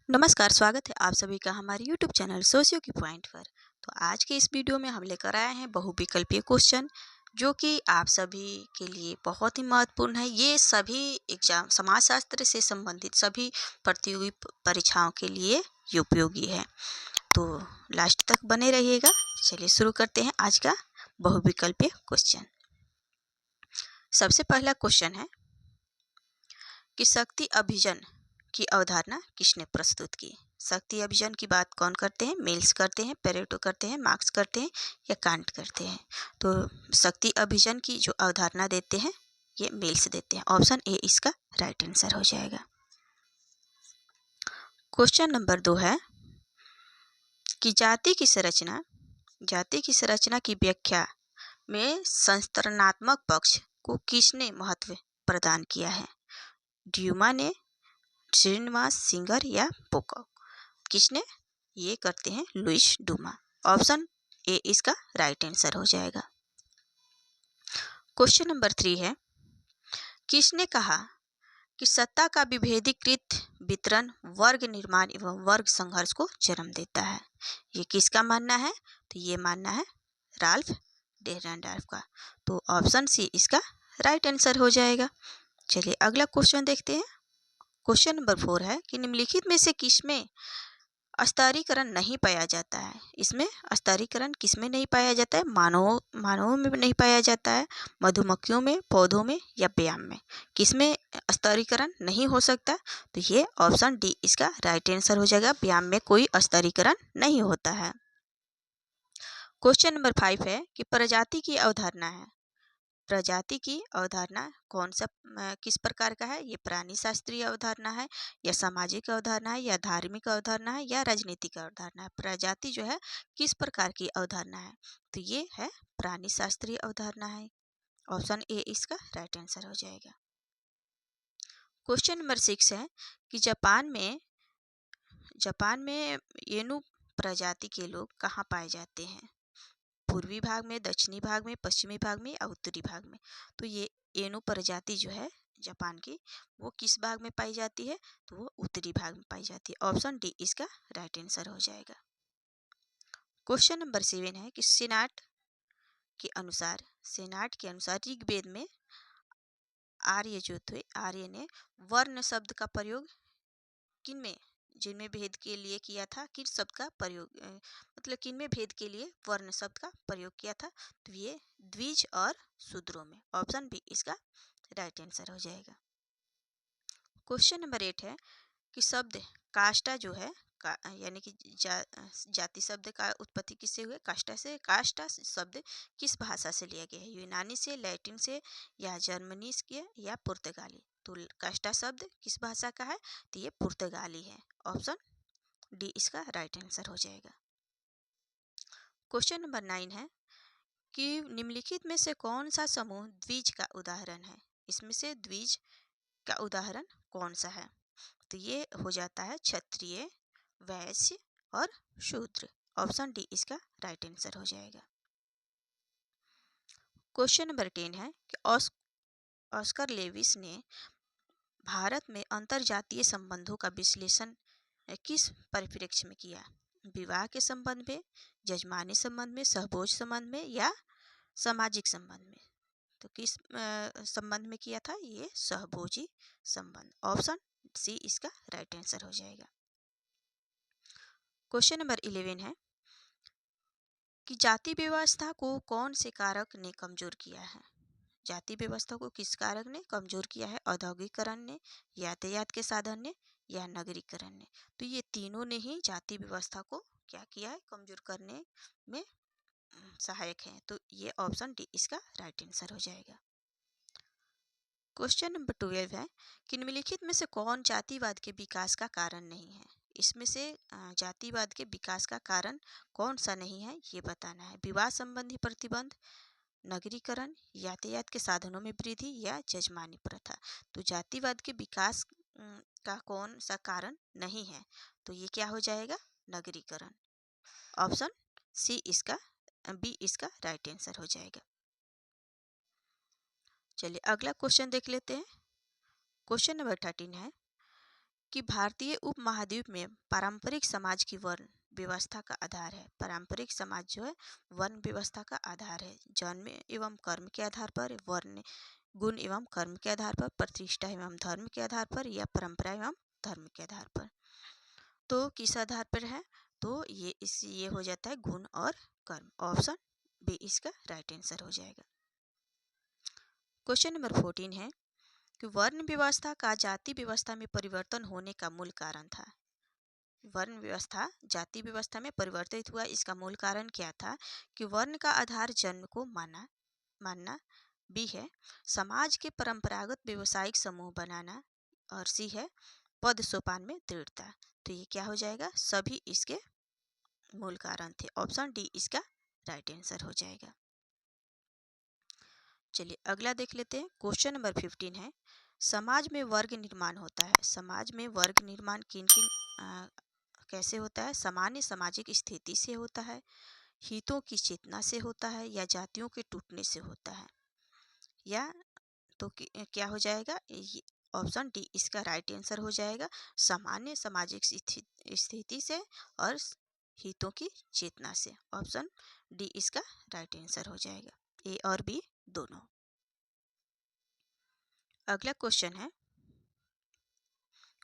नमस्कार, स्वागत है आप सभी का हमारे YouTube चैनल सोशियो की पॉइंट पर। तो आज के इस वीडियो में हम लेकर आए हैं बहुविकल्पीय क्वेश्चन, जो कि आप सभी के लिए बहुत ही महत्वपूर्ण है। ये सभी एग्जाम समाजशास्त्र से संबंधित सभी प्रतियोगी परीक्षाओं के लिए ये उपयोगी है। तो लास्ट तक बने रहिएगा। चलिए शुरू करते हैं आज का बहुविकल्पीय क्वेश्चन। सबसे पहला क्वेश्चन है कि शक्ति अभियान की अवधारणा किसने प्रस्तुत की। शक्ति अभियान की बात कौन करते हैं? मिल्स करते हैं, पेरेटो करते हैं, मार्क्स करते हैं या कांट करते हैं। तो शक्ति अभियान की जो अवधारणा देते हैं ये मिल्स देते हैं। ऑप्शन ए इसका राइट आंसर हो जाएगा। क्वेश्चन नंबर 2 है कि जाति की संरचना की व्याख्या में संरचनात्मक पक्ष को किसने महत्व प्रदान किया है? ड्यूमा ने, श्रीनिवास सिंगर या पोकॉक? किसने ये करते हैं? लुइस डूमा। ऑप्शन ए इसका राइट आंसर हो जाएगा। क्वेश्चन नंबर 3 है किसने कहा कि सत्ता का विभेदीकृत वितरण वर्ग निर्माण एवं वर्ग संघर्ष को जन्म देता है? ये किसका मानना है? तो ये मानना है राल्फ डेरेनडार्फ का। तो ऑप्शन सी इसका राइट आंसर हो जाएगा। चलिए अगला क्वेश्चन देखते हैं। क्वेश्चन नंबर 4 है कि निम्नलिखित में से किसमें स्तरीकरण नहीं पाया जाता है? इसमें स्तरीकरण किसमें नहीं पाया जाता है? मानवों में नहीं पाया जाता है, मधुमक्खियों में, पौधों में या व्यायाम में? किसमें स्तरीकरण नहीं हो सकता? तो ये ऑप्शन डी इसका राइट आंसर हो जाएगा। व्यायाम में कोई स्तरीकरण नहीं होता है। क्वेश्चन नंबर 5 है कि प्रजाति की अवधारणा है। प्रजाति की अवधारणा कौन सा किस प्रकार का है? ये प्राणी शास्त्रीय अवधारणा है या सामाजिक अवधारणा है या धार्मिक अवधारणा है या राजनीतिक अवधारणा है? प्रजाति जो है किस प्रकार की अवधारणा है? तो ये है प्राणी शास्त्रीय अवधारणा है। ऑप्शन ए इसका राइट आंसर हो जाएगा। क्वेश्चन नंबर 6 है कि जापान में एनु प्रजाति के लोग कहाँ पाए जाते हैं? पूर्वी भाग में, दक्षिणी भाग में, पश्चिमी भाग में या उत्तरी भाग में? तो ये एनु प्रजाति जो है जापान की, वो किस भाग में पाई जाती है? तो वो उत्तरी भाग में पाई जाती है। ऑप्शन डी इसका राइट आंसर हो जाएगा। क्वेश्चन नंबर 7 है कि सेनाट के अनुसार ऋग्वेद में आर्य जो थे, आर्य ने वर्ण शब्द का प्रयोग किनमें जिनमें भेद के लिए किया था? किस शब्द का प्रयोग मतलब किनमें भेद के लिए वर्ण शब्द का प्रयोग किया था? तो ये द्विज और शूद्रों में। ऑप्शन बी इसका राइट आंसर हो जाएगा। क्वेश्चन नंबर 8 है कि शब्द काष्टा जो है यानी कि जाति शब्द का उत्पत्ति किससे हुए? काष्टा से। काष्टा शब्द किस भाषा से लिया गया है? यूनानी से, लैटिन से या जर्मनी से या पुर्तगाली? तो काष्टा शब्द किस भाषा का है? तो ये पुर्तगाली है। ऑप्शन डी इसका राइट आंसर हो जाएगा। क्वेश्चन नंबर 9 है कि निम्नलिखित में से कौन सा समूह द्विज का उदाहरण है? इसमें से द्विज का उदाहरण कौन सा है? तो ये हो जाता है क्षत्रिय, वैश्य और शूद्र। ऑप्शन डी इसका राइट आंसर हो जाएगा। क्वेश्चन नंबर 10 है कि ऑस्कर लेविस ने भारत में अंतरजातीय संबंधों का विश्लेषण किस परिप्रेक्ष्य में किया? विवाह के संबंध में, जजमानी संबंध में, सहभोज संबंध में या सामाजिक संबंध में? तो किस संबंध में किया था? ये सहभोजी संबंध। ऑप्शन सी इसका राइट आंसर हो जाएगा। क्वेश्चन नंबर 11 है कि जाति व्यवस्था को कौन से कारक ने कमजोर किया है? जाति व्यवस्था को किस कारक ने कमजोर किया है? औद्योगिकरण ने, यातायात के साधन ने या नगरीकरण ने? तो ये तीनों ने ही जाति व्यवस्था को क्या किया है? कमजोर करने में सहायक है। तो ये ऑप्शन डी इसका राइट आंसर हो जाएगा। क्वेश्चन नंबर 12 है कि निम्नलिखित में से कौन जातिवाद के विकास का कारण नहीं है? इसमें से जातिवाद के विकास का कारण कौन सा नहीं है ये बताना है। विवाह संबंधी प्रतिबंध, नगरीकरण, यातायात के साधनों में वृद्धि या जजमानी प्रथा? तो जातिवाद के विकास का कौन सा कारण नहीं है? तो ये क्या हो जाएगा? नगरीकरण। ऑप्शन बी इसका राइट आंसर हो जाएगा। चलिए अगला क्वेश्चन देख लेते हैं। क्वेश्चन नंबर 13 है कि भारतीय उपमहाद्वीप में पारंपरिक समाज की वर्ण व्यवस्था का आधार है। पारंपरिक समाज जो है वर्ण व्यवस्था का आधार है। जन्म एवं कर्म के आधार पर, वर्ण गुण एवं कर्म के आधार पर, प्रतिष्ठा एवं धर्म के आधार पर, या परंपरा एवं धर्म के आधार पर। तो किस आधार पर है? तो ये हो जाता है गुण और कर्म। ऑप्शन बी इसका राइट आंसर हो जाएगा। क्वेश्चन नंबर 14 है कि वर्ण व्यवस्था का जाति व्यवस्था में परिवर्तन होने का मूल कारण था। वर्ण व्यवस्था जाति व्यवस्था में परिवर्तित हुआ, इसका मूल कारण क्या था? कि वर्ण का आधार जन्म को मानना। बी है समाज के परंपरागत व्यवसायिक समूह बनाना। और सी है पद सोपान में दृढ़ता। तो ये क्या हो जाएगा? सभी इसके मूल कारण थे। ऑप्शन डी इसका राइट आंसर हो जाएगा। चलिए अगला देख लेते हैं। क्वेश्चन नंबर 15 है समाज में वर्ग निर्माण होता है। समाज में वर्ग निर्माण कैसे होता है? सामान्य सामाजिक स्थिति से होता है, हितों की चेतना से होता है, या जातियों के टूटने से होता है। या तो क्या हो जाएगा? ऑप्शन डी इसका राइट आंसर हो जाएगा। सामान्य सामाजिक स्थिति से और हितों की चेतना से। ऑप्शन डी इसका राइट आंसर हो जाएगा। ए और बी दोनों। अगला क्वेश्चन है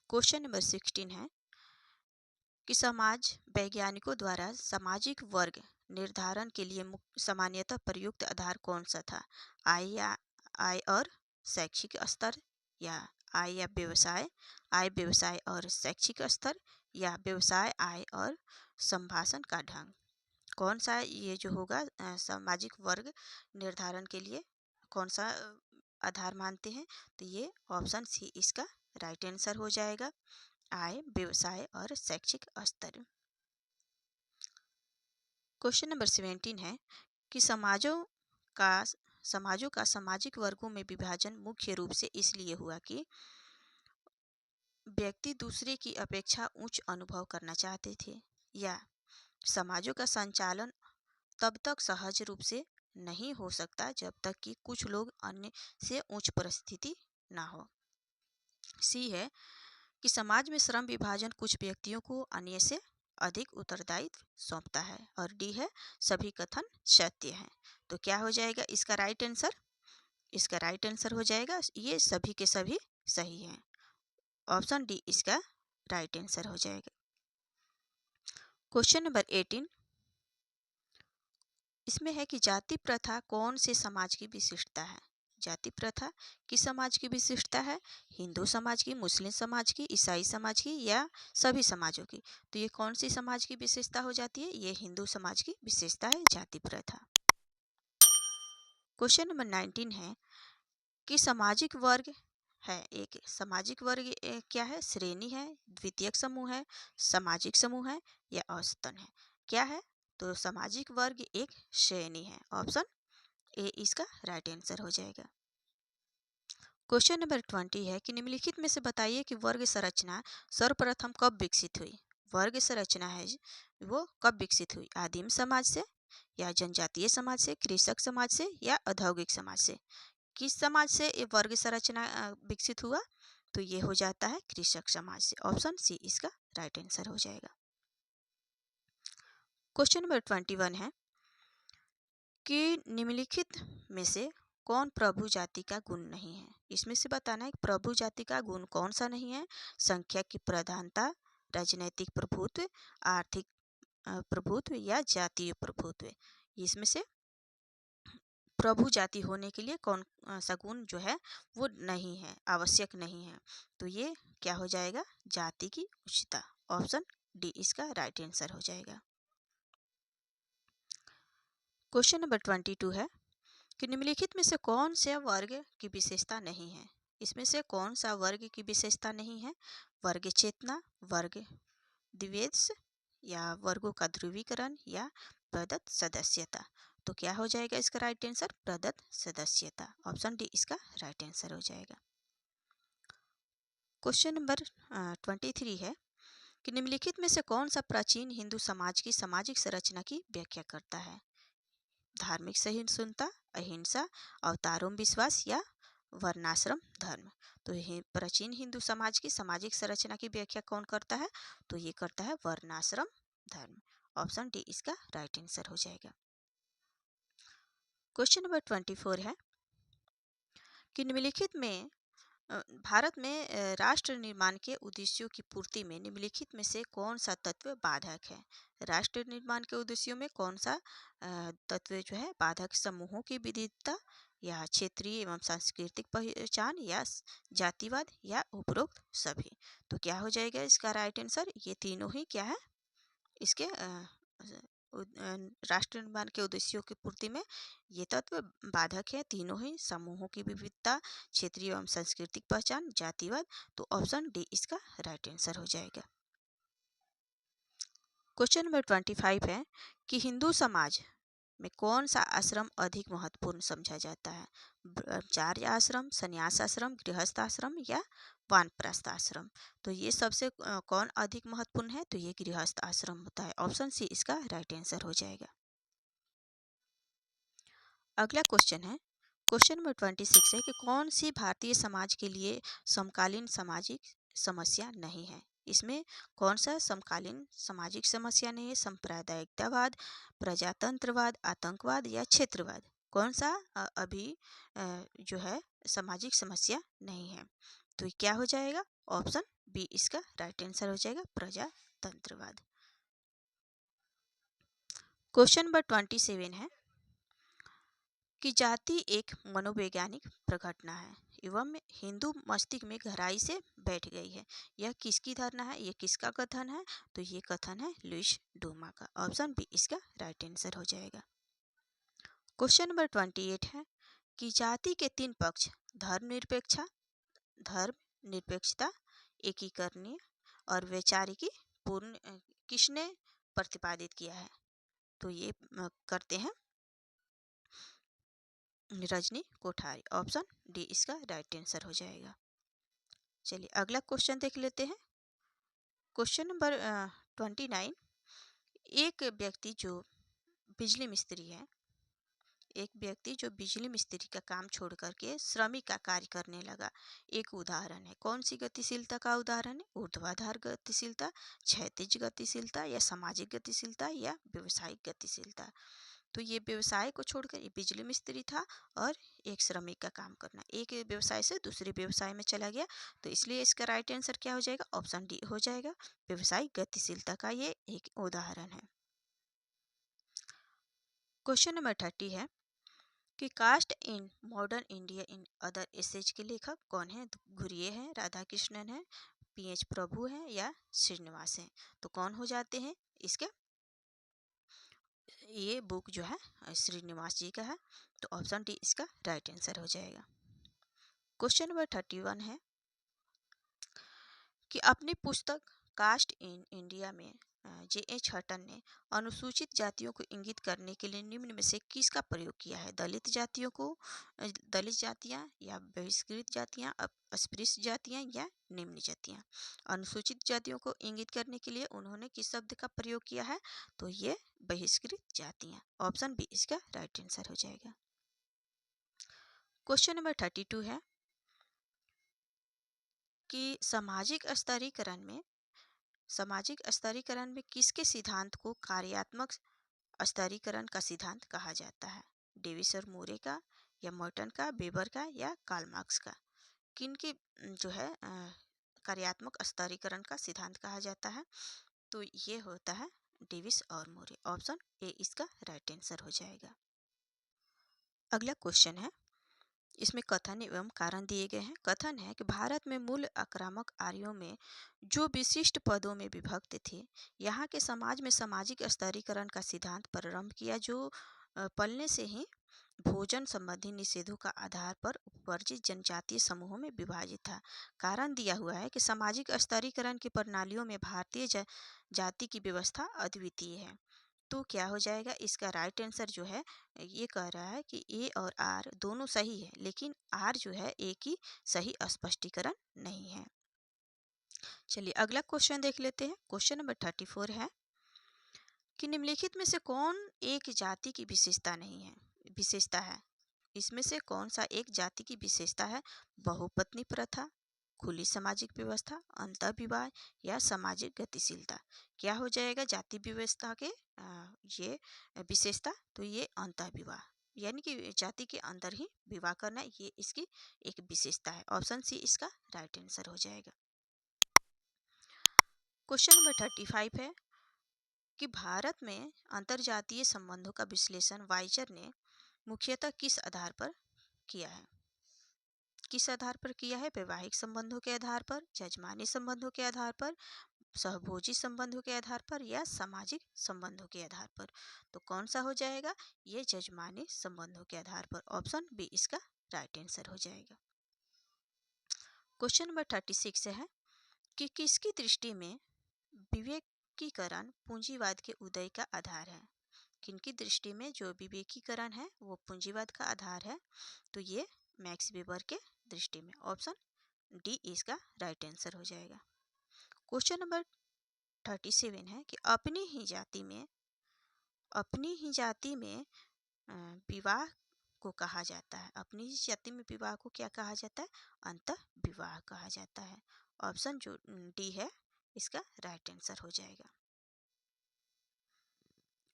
क्वेश्चन नंबर 16 है कि समाज वैज्ञानिकों द्वारा सामाजिक वर्ग निर्धारण के लिए सामान्यतः प्रयुक्त आधार कौन सा था? आय और शैक्षिक स्तर, या आय व्यवसाय और शैक्षिक स्तर, या व्यवसाय आय और संभाषण का ढंग। कौन सा ये जो होगा सामाजिक वर्ग निर्धारण के लिए कौन सा आधार मानते हैं? तो ये ऑप्शन सी इसका राइट आंसर हो जाएगा। आय, व्यवसाय और शैक्षिक स्तर। क्वेश्चन नंबर 17 है कि समाजों का सामाजिक वर्गों में विभाजन मुख्य रूप से इसलिए हुआ कि व्यक्ति दूसरे की अपेक्षा उच्च अनुभव करना चाहते थे, या समाजों का संचालन तब तक सहज रूप से नहीं हो सकता जब तक कि कुछ लोग अन्य से उच्च परिस्थिति ना हो। सी है कि समाज में श्रम विभाजन कुछ व्यक्तियों को अन्य से अधिक उत्तरदायित्व सौंपता है। और डी है सभी कथन सत्य हैं। तो क्या हो जाएगा इसका राइट आंसर? इसका राइट आंसर हो जाएगा ये सभी के सभी सही हैं। ऑप्शन डी इसका राइट आंसर हो जाएगा। क्वेश्चन नंबर 18 इसमें है कि जाति प्रथा कौन से समाज की विशिष्टता है? जाति प्रथा किस समाज की विशिष्टता है? हिंदू समाज की, मुस्लिम समाज की, ईसाई समाज की, या सभी समाजों की? तो ये कौन सी समाज की विशेषता हो जाती है? ये हिंदू समाज की विशेषता है जाति प्रथा। क्वेश्चन नंबर 19 है कि सामाजिक वर्ग है। एक सामाजिक वर्ग क्या है? श्रेणी है, द्वितीयक समूह है, सामाजिक समूह है, या औसतन है? क्या है? तो सामाजिक वर्ग एक श्रेणी है। ऑप्शन ए इसका राइट आंसर हो जाएगा। क्वेश्चन नंबर 20 है कि निम्नलिखित में से बताइए कि वर्ग संरचना सर्वप्रथम कब विकसित हुई? वर्ग संरचना है वो कब विकसित हुई? आदिम समाज से, या जनजातीय समाज से, कृषक समाज से, या औद्योगिक समाज से? किस समाज से ये वर्ग संरचना विकसित हुआ? तो ये हो जाता है कृषक समाज से। ऑप्शन सी इसका राइट आंसर हो जाएगा। क्वेश्चन नंबर 21 है कि निम्नलिखित में से कौन प्रभु जाति का गुण नहीं है? इसमें से बताना है कि प्रभु जाति का गुण कौन सा नहीं है? संख्या की प्रधानता, राजनैतिक प्रभुत्व, आर्थिक प्रभुत्व, या जातीय प्रभुत्व। इसमें से प्रभु जाति होने के लिए कौन सा गुण जो है वो नहीं है, आवश्यक नहीं है? तो ये क्या हो जाएगा? जाति की उच्चता। ऑप्शन डी इसका राइट आंसर हो जाएगा। क्वेश्चन नंबर 22 है कि निम्नलिखित में से कौन से वर्ग की विशेषता नहीं है? इसमें से कौन सा वर्ग की विशेषता नहीं है? वर्ग चेतना, वर्ग द्विवेश, या वर्गों का ध्रुवीकरण, या प्रदत्त सदस्यता। तो क्या हो जाएगा इसका राइट आंसर? प्रदत्त सदस्यता। ऑप्शन डी इसका राइट आंसर हो जाएगा। क्वेश्चन नंबर 23 है कि निम्नलिखित में से कौन सा प्राचीन हिंदू समाज की सामाजिक संरचना की व्याख्या करता है? धार्मिक सहिष्णुता, अहिंसा, अवतारों में विश्वास, या वर्णाश्रम धर्म। तो ये प्राचीन हिंदू समाज की सामाजिक संरचना की व्याख्या कौन करता है? तो ये करता है वर्णाश्रम धर्म। ऑप्शन डी इसका राइट आंसर हो जाएगा। क्वेश्चन नंबर 24 है कि निम्नलिखित में भारत में राष्ट्र निर्माण के उद्देश्यों की पूर्ति में निम्नलिखित में से कौन सा तत्व बाधक है? राष्ट्र निर्माण के उद्देश्यों में कौन सा तत्व जो है बाधक? समूहों की विविधता या क्षेत्रीय एवं सांस्कृतिक पहचान या जातिवाद या उपरोक्त सभी। तो क्या हो जाएगा इसका राइट आंसर? ये तीनों ही क्या है इसके राष्ट्र निर्माण के उद्देश्यों की पूर्ति में ये तत्व बाधक है, तीनों ही। समूहों की विविधता, क्षेत्रीय एवं सांस्कृतिक पहचान, जातिवाद। तो ऑप्शन डी इसका राइट आंसर हो जाएगा। क्वेश्चन नंबर 25 है कि हिंदू समाज में कौन सा आश्रम अधिक महत्वपूर्ण समझा जाता है? ब्रह्मचार्य आश्रम, संन्यास आश्रम, गृहस्थ आश्रम या वानप्रस्थ आश्रम। तो ये सबसे कौन अधिक महत्वपूर्ण है? तो ये गृहस्थ आश्रम होता है। ऑप्शन सी इसका राइट आंसर हो जाएगा। अगला क्वेश्चन है, क्वेश्चन नंबर 26 है कि कौन सी भारतीय समाज के लिए समकालीन सामाजिक समस्या नहीं है? इसमें कौन सा समकालीन सामाजिक समस्या नहीं है? सांप्रदायिकतावाद, प्रजातंत्रवाद, आतंकवाद या क्षेत्रवाद। कौन सा अभी जो है सामाजिक समस्या नहीं है? तो क्या हो जाएगा? ऑप्शन बी इसका राइट आंसर हो जाएगा, प्रजातंत्रवाद। क्वेश्चन नंबर 27 है कि जाति एक मनोवैज्ञानिक प्रघटना है एवं हिंदू मस्तिष्क में गहराई से बैठ गई है। यह किसकी धारणा है? यह किसका कथन है? तो ये कथन है लुईस डूमा का। ऑप्शन बी इसका राइट आंसर हो जाएगा। क्वेश्चन नंबर 28 है कि जाति के तीन पक्ष धर्मनिरपेक्षता, एकीकरणीय और वैचारिकी पूर्ण किसने प्रतिपादित किया है? तो ये करते हैं रजनी कोठारी। ऑप्शन डी इसका राइट आंसर हो जाएगा। चलिए अगला क्वेश्चन देख लेते हैं। क्वेश्चन नंबर 29, एक व्यक्ति जो बिजली मिस्त्री है, एक व्यक्ति जो बिजली मिस्त्री का काम छोड़ करके श्रमिक का कार्य करने लगा, एक उदाहरण है। कौन सी गतिशीलता का उदाहरण है? ऊर्ध्वाधर गतिशीलता, क्षैतिज गतिशीलता या सामाजिक गतिशीलता या व्यवसायिक गतिशीलता। तो ये व्यवसाय को छोड़कर ये बिजली मिस्त्री था और एक श्रमिक का काम करना, एक व्यवसाय से दूसरे व्यवसाय में चला गया। तो इसलिए इसका राइट आंसर क्या हो जाएगा? ऑप्शन डी हो जाएगा, व्यवसायिक गतिशीलता का ये एक उदाहरण है। क्वेश्चन नंबर 30 है कि caste in modern India in other essays के लेखक कौन है? घुरिये हैं, राधा कृष्णन है, पीएच प्रभु है या श्रीनिवास है। तो कौन हो जाते हैं इसके? ये बुक जो है श्रीनिवास जी का है। तो ऑप्शन डी इसका राइट आंसर हो जाएगा। क्वेश्चन नंबर 31 है कि अपनी पुस्तक कास्ट इन इंडिया में जे.एच. हटन ने अनुसूचित जातियों को इंगित करने के लिए निम्न में से किसका प्रयोग किया है? दलित जातियों को, दलित जातियां या बहिष्कृत जातियां, अस्पृश्य जातियां या निम्न जातियां। अनुसूचित जातियों को इंगित करने के लिए उन्होंने किस शब्द का प्रयोग किया है? तो ये बहिष्कृत जातियां। ऑप्शन बी इसका राइट आंसर हो जाएगा। क्वेश्चन नंबर 32 है कि सामाजिक स्तरीकरण में किसके सिद्धांत को कार्यात्मक स्तरीकरण का सिद्धांत कहा जाता है? डेविस और मोरे का या मॉर्टन का, वेबर का या कार्ल मार्क्स का। किन की जो है कार्यात्मक स्तरीकरण का सिद्धांत कहा जाता है? तो ये होता है डेविस और मोरे। ऑप्शन ए इसका राइट आंसर हो जाएगा। अगला क्वेश्चन है, इसमें कथन एवं कारण दिए गए हैं। कथन है कि भारत में मूल आक्रामक आर्यों में जो विशिष्ट पदों में विभक्त थे, यहाँ के समाज में सामाजिक स्तरीकरण का सिद्धांत प्रारंभ किया, जो पलने से ही भोजन संबंधी निषेधों का आधार पर उपवर्जित जनजातीय समूहों में विभाजित था। कारण दिया हुआ है कि सामाजिक स्तरीकरण की प्रणालियों में भारतीय जाति की व्यवस्था अद्वितीय है। तो क्या हो जाएगा इसका राइट आंसर? जो है ये कह रहा है कि ए और आर दोनों सही है, लेकिन आर जो है ए की सही स्पष्टीकरण नहीं है। चलिए अगला क्वेश्चन देख लेते हैं। क्वेश्चन नंबर 34 है कि निम्नलिखित में से कौन एक जाति की विशेषता है? इसमें से कौन सा एक जाति की विशेषता है? बहुपत्नी प्रथा, खुली सामाजिक व्यवस्था, अंतःविवाह या सामाजिक गतिशीलता। क्या हो जाएगा जाति व्यवस्था के ये विशेषता? तो ये अंतःविवाह, यानी कि जाति के अंदर ही विवाह करना, ये इसकी एक विशेषता है। ऑप्शन सी इसका राइट आंसर हो जाएगा। क्वेश्चन नंबर 35 है कि भारत में अंतरजातीय संबंधों का विश्लेषण वाइजर ने मुख्यतः किस आधार पर किया है? किस आधार पर किया है? वैवाहिक संबंधों के आधार पर, जजमानी संबंधों के आधार पर, सहभोजी संबंधों के आधार पर या सामाजिक संबंधों के आधार पर। तो कौन सा हो जाएगा? ये जजमानी संबंधों के आधार पर। ऑप्शन बी इसका राइट आंसर हो जाएगा। क्वेश्चन नंबर 36 है कि किसकी दृष्टि में विवेकीकरण पूंजीवाद के उदय का आधार है? किनकी दृष्टि में जो विवेकीकरण है वो पूंजीवाद का आधार है? तो ये मैक्स वेबर के दृष्टि में। ऑप्शन डी इसका राइट आंसर हो जाएगा। क्वेश्चन नंबर 37 है कि अपनी ही जाति में विवाह को कहा जाता है। अपनी ही जाति में विवाह को क्या कहा जाता है? अंतः विवाह कहा जाता है। ऑप्शन जो डी है इसका राइट आंसर हो जाएगा।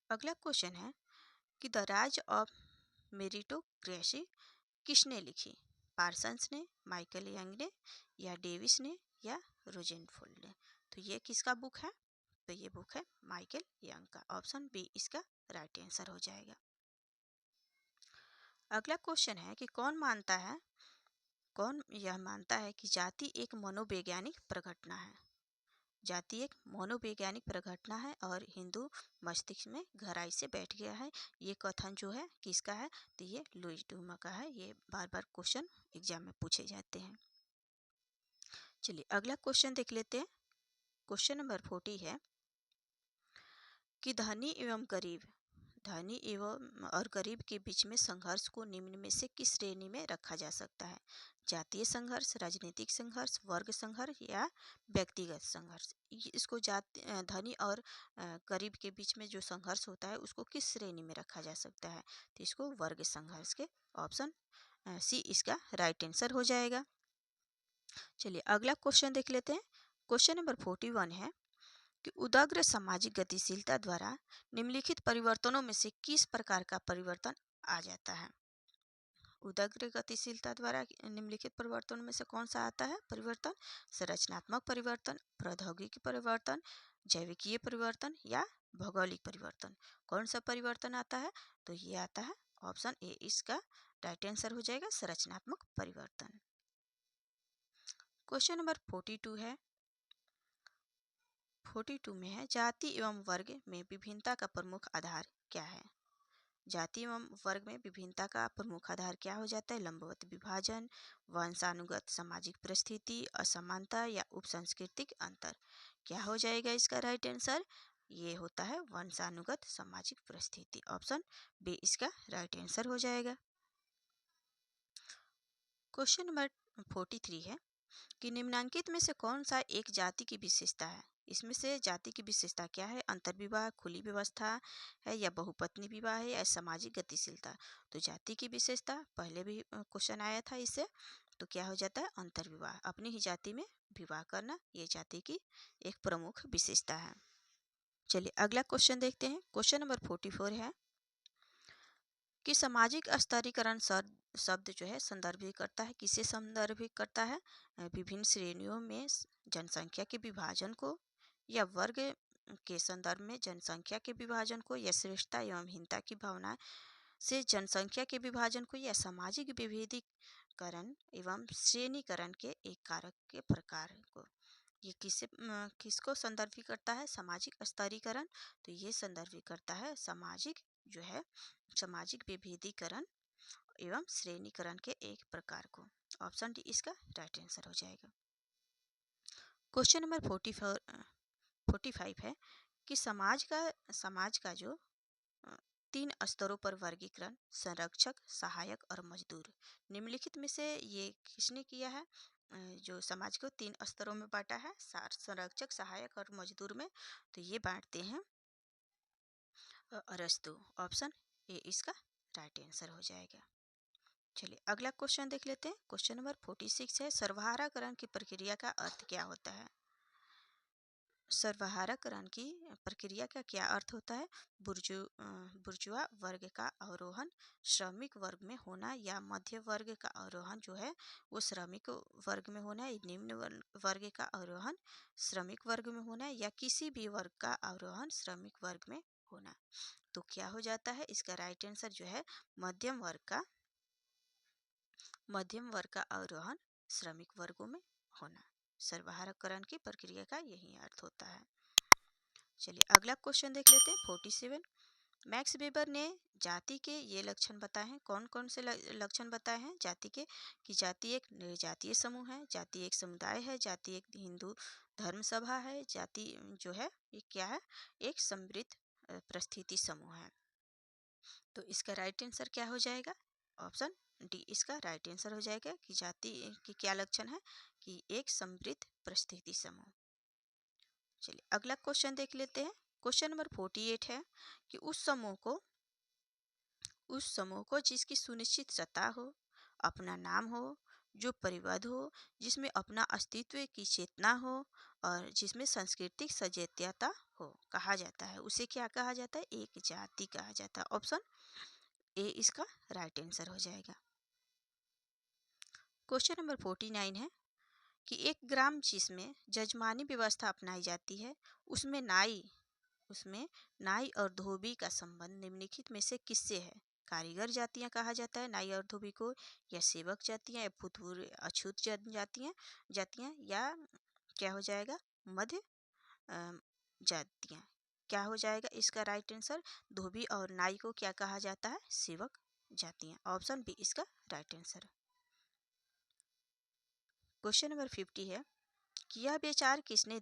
अगला क्वेश्चन है कि द राइज ऑफ मेरिटोक्रेसी किसने लिखी? पार्सन्स ने, माइकल यंग ने या डेविस ने या रोजेनफोल्ड ने। तो ये किसका बुक है? तो ये बुक है माइकल यंग का। ऑप्शन बी इसका राइट आंसर हो जाएगा। अगला क्वेश्चन है कि कौन यह मानता है कि जाति एक मनोवैज्ञानिक प्रघटना है? जाति एक मनोवैज्ञानिक प्रघटना है और हिंदू मस्तिष्क में गहराई से बैठ गया है। ये कथन जो है किसका है? तो ये लुईस डूमा का है। ये बार बार क्वेश्चन एग्जाम में पूछे जाते हैं। चलिए अगला क्वेश्चन देख लेते हैं। क्वेश्चन नंबर 40 है कि धनी एवं और गरीब के बीच में संघर्ष को निम्न में से किस श्रेणी में रखा जा सकता है? जातीय संघर्ष, राजनीतिक संघर्ष, वर्ग संघर्ष या व्यक्तिगत संघर्ष। इसको धनी और गरीब के बीच में जो संघर्ष होता है उसको किस श्रेणी में रखा जा सकता है? तो इसको वर्ग संघर्ष के। ऑप्शन सी इसका राइट आंसर हो जाएगा। चलिए अगला क्वेश्चन देख लेते हैं। क्वेश्चन नंबर 41 है कि उदाग्र सामाजिक गतिशीलता द्वारा निम्नलिखित परिवर्तनों में से किस प्रकार का परिवर्तन आ जाता है? उदाग्र गतिशीलता द्वारा निम्नलिखित परिवर्तनों में से कौन सा आता है परिवर्तन? संरचनात्मक परिवर्तन, प्रौद्योगिकी परिवर्तन, जैविकीय परिवर्तन या भौगोलिक परिवर्तन। कौन सा परिवर्तन आता है? तो ये आता है ऑप्शन ए इसका राइट आंसर हो जाएगा, संरचनात्मक परिवर्तन। क्वेश्चन नंबर 42 है। 42 में है जाति एवं वर्ग में विभिन्नता का प्रमुख आधार क्या है? जाति एवं वर्ग में विभिन्नता का प्रमुख आधार क्या हो जाता है? लंबवत विभाजन, वंशानुगत सामाजिक परिस्थिति, असमानता या उपसांस्कृतिक अंतर। क्या हो जाएगा इसका राइट आंसर? ये होता है वंशानुगत सामाजिक परिस्थिति। ऑप्शन बी इसका राइट आंसर हो जाएगा। क्वेश्चन नंबर 43 है कि निम्नांकित में से कौन सा एक जाति की विशेषता है? इसमें से जाति की विशेषता क्या है? अंतर्विवाह, खुली व्यवस्था है या बहुपत्नी विवाह है या सामाजिक गतिशीलता। तो जाति की विशेषता पहले भी क्वेश्चन आया था इससे, तो क्या हो जाता है? अंतर्विवाह, अपनी ही जाति में विवाह करना, ये जाति की एक प्रमुख विशेषता है। चलिए अगला क्वेश्चन देखते हैं। क्वेश्चन नंबर 44 है कि सामाजिक स्तरीकरण शब्द जो है संदर्भित करता है, किसे संदर्भित करता है? विभिन्न श्रेणियों में जनसंख्या के विभाजन को या वर्ग के संदर्भ में जनसंख्या के विभाजन को या श्रेष्ठता एवं हीनता की भावना से जनसंख्या के विभाजन को या सामाजिक विभेदीकरण एवं श्रेणीकरण के एक कारक के प्रकार को। ये किसको संदर्भित करता है? सामाजिक स्तरीकरण। तो ये संदर्भित करता है सामाजिक विभेदीकरण एवं श्रेणीकरण के एक प्रकार को। ऑप्शन डी इसका राइट आंसर हो जाएगा। क्वेश्चन नंबर 45 है कि समाज का जो 3 स्तरों पर वर्गीकरण, संरक्षक, सहायक और मजदूर, निम्नलिखित में से ये किसने किया है? जो समाज को 3 स्तरों में बांटा है, संरक्षक, सहायक और मजदूर में, तो ये बांटते हैं अरस्तु। ऑप्शन ए इसका राइट आंसर हो जाएगा। चलिए अगला क्वेश्चन देख लेते हैं। क्वेश्चन नंबर 46 है, सर्वहाराकरण की प्रक्रिया का अर्थ क्या होता है? सर्वहाराकरण की प्रक्रिया का क्या अर्थ होता है? बुर्जुआ वर्ग का अवरोहन श्रमिक वर्ग में होना, या मध्य वर्ग का अवरोहन जो है वो श्रमिक वर्ग में होना, या निम्न वर्ग का अवरोहन श्रमिक वर्ग में होना, या किसी भी वर्ग का अवरोहन श्रमिक वर्ग में होना। तो क्या हो जाता है? इसका राइट आंसर जो है मध्यम वर्ग का अवरोहन श्रमिक वर्गों में होना। सर्वहाराकरण की प्रक्रिया का यही अर्थ होता है। चलिए अगला क्वेश्चन देख लेते हैं। 47, मैक्स वेबर ने जाति के ये लक्षण बताए हैं। कौन कौन से लक्षण बताए हैं जाति के? कि जाति एक निर्जातीय समूह है, जाति एक समुदाय है, जाति एक हिंदू धर्म सभा है, जाति जो है ये क्या है? एक समृद्ध परिस्थिति समूह है। तो इसका राइट आंसर क्या हो जाएगा? ऑप्शन डी इसका राइट आंसर हो जाएगा कि जाति की क्या लक्षण है? कि एक समृद्ध परिस्थिति समूह। चलिए अगला क्वेश्चन देख लेते हैं। क्वेश्चन नंबर 48 है कि उस समूह को जिसकी सुनिश्चित सत्ता हो, अपना नाम हो, जो परिबद्ध हो, जिसमें अपना अस्तित्व की चेतना हो और जिसमें सांस्कृतिक सचेतनता हो, कहा जाता है। उसे क्या कहा जाता है? एक जाति कहा जाता है। ऑप्शन ए इसका राइट आंसर हो जाएगा। क्वेश्चन नंबर 49 है कि एक ग्राम जिसमें जजमानी व्यवस्था अपनाई जाती है, उसमें नाई और धोबी का संबंध निम्नलिखित में से किससे है? कारीगर जातियां कहा जाता है नाई और धोबी को, या सेवक जातियां, या भूतपूर्व अछूत जातियां, या क्या हो जाएगा? मध्य जातियां। क्या हो जाएगा इसका राइट आंसर? धोबी और नाई को क्या कहा जाता है? सेवक जातियां। ऑप्शन बी इसका राइट आंसर है। क्वेश्चन नंबर 50 है कि यह विचार किसने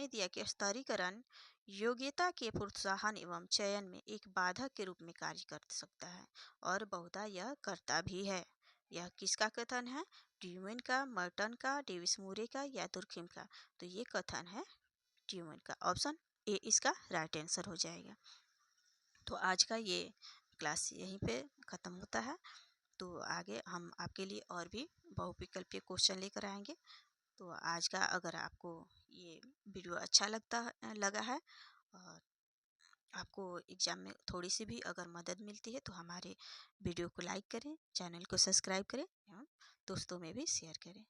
दिया कि स्तरीकरण योग्यता के प्रोत्साहन एवं चयन में एक बाधक के रूप में कार्य कर सकता है, और बहुधा यह करता भी है। यह किसका कथन है? ड्यूमेन का, मर्टन का, डेविस मूरे का, या दुर्खिम का? तो ये कथन है ड्यूमेन का। ऑप्शन ए इसका राइट आंसर हो जाएगा। तो आज का ये क्लास यहीं पे ख़त्म होता है। तो आगे हम आपके लिए और भी बहुविकल्पीय क्वेश्चन लेकर आएंगे। तो आज का अगर आपको ये वीडियो अच्छा लगा है और आपको एग्ज़ाम में थोड़ी सी भी अगर मदद मिलती है, तो हमारे वीडियो को लाइक करें, चैनल को सब्सक्राइब करें एवं दोस्तों में भी शेयर करें।